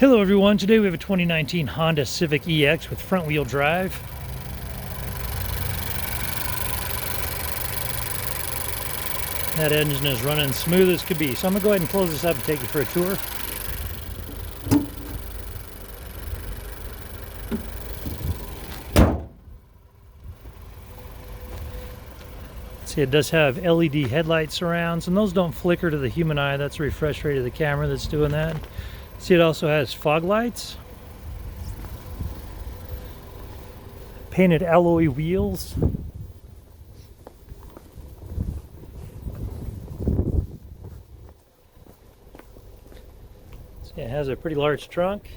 Hello everyone, today we have a 2019 Honda Civic EX with front wheel drive. That engine is running smooth as could be. So I'm going to go ahead and close this up and take you for a tour. See, it does have LED headlight surrounds, and those don't flicker to the human eye. That's the refresh rate of the camera that's doing that. See, it also has fog lights, painted alloy wheels, see, it has a pretty large trunk.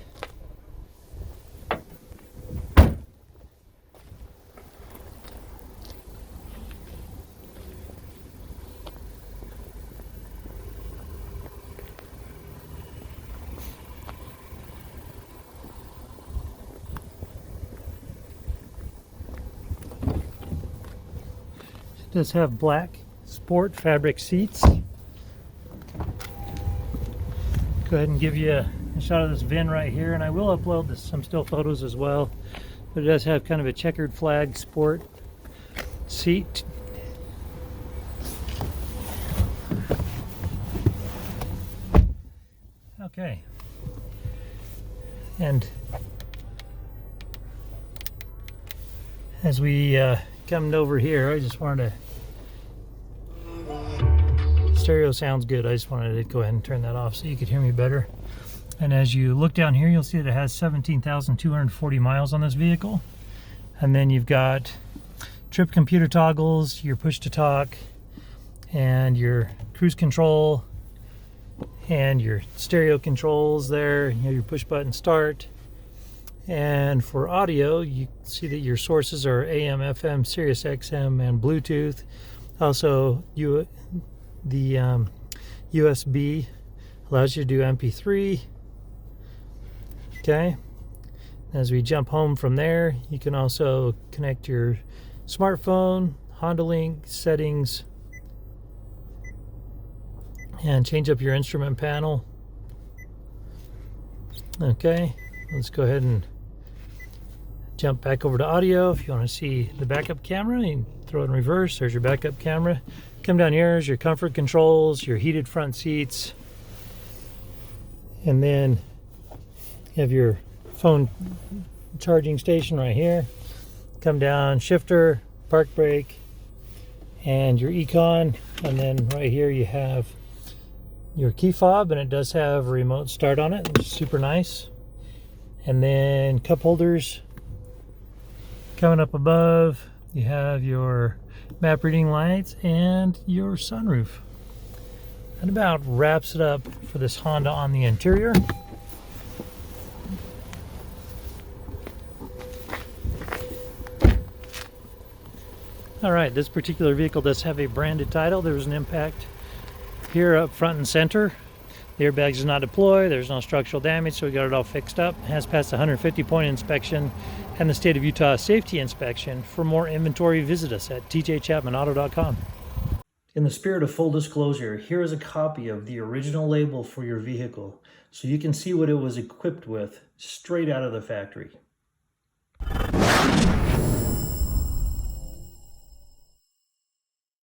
It does have black sport fabric seats. Go ahead and give you a shot of this VIN right here, and I will upload some still photos as well. But it does have kind of a checkered flag sport seat. Okay. And as we come over here, I just wanted to, stereo sounds good. I just wanted to go ahead and turn that off so you could hear me better. And as you look down here, you'll see that it has 17,240 miles on this vehicle. And then you've got trip computer toggles, your push to talk, and your cruise control, and your stereo controls there. You have your push button start. And for audio, you see that your sources are AM, FM, Sirius XM, and Bluetooth. Also, the USB allows you to do MP3. Okay. As we jump home from there, you can also connect your smartphone, Honda Link settings, and change up your instrument panel. Okay, let's go ahead and jump back over to audio. If you want to see the backup camera, you can throw it in reverse. There's your backup camera. Come down here, is your comfort controls, your heated front seats, and then you have your phone charging station right here. Come down, shifter, park brake, and your econ. And then right here you have your key fob, and it does have a remote start on it, which is super nice. And then cup holders. Coming up above, you have your map reading lights and your sunroof. That about wraps it up for this Honda on the interior. Alright, this particular vehicle does have a branded title. There was an impact here up front and center. The airbags does not deploy. There's no structural damage, so we got it all fixed up. It has passed the 150-point inspection and the state of Utah safety inspection. For more inventory, visit us at tjchapmanauto.com. In the spirit of full disclosure, here is a copy of the original label for your vehicle, so you can see what it was equipped with straight out of the factory.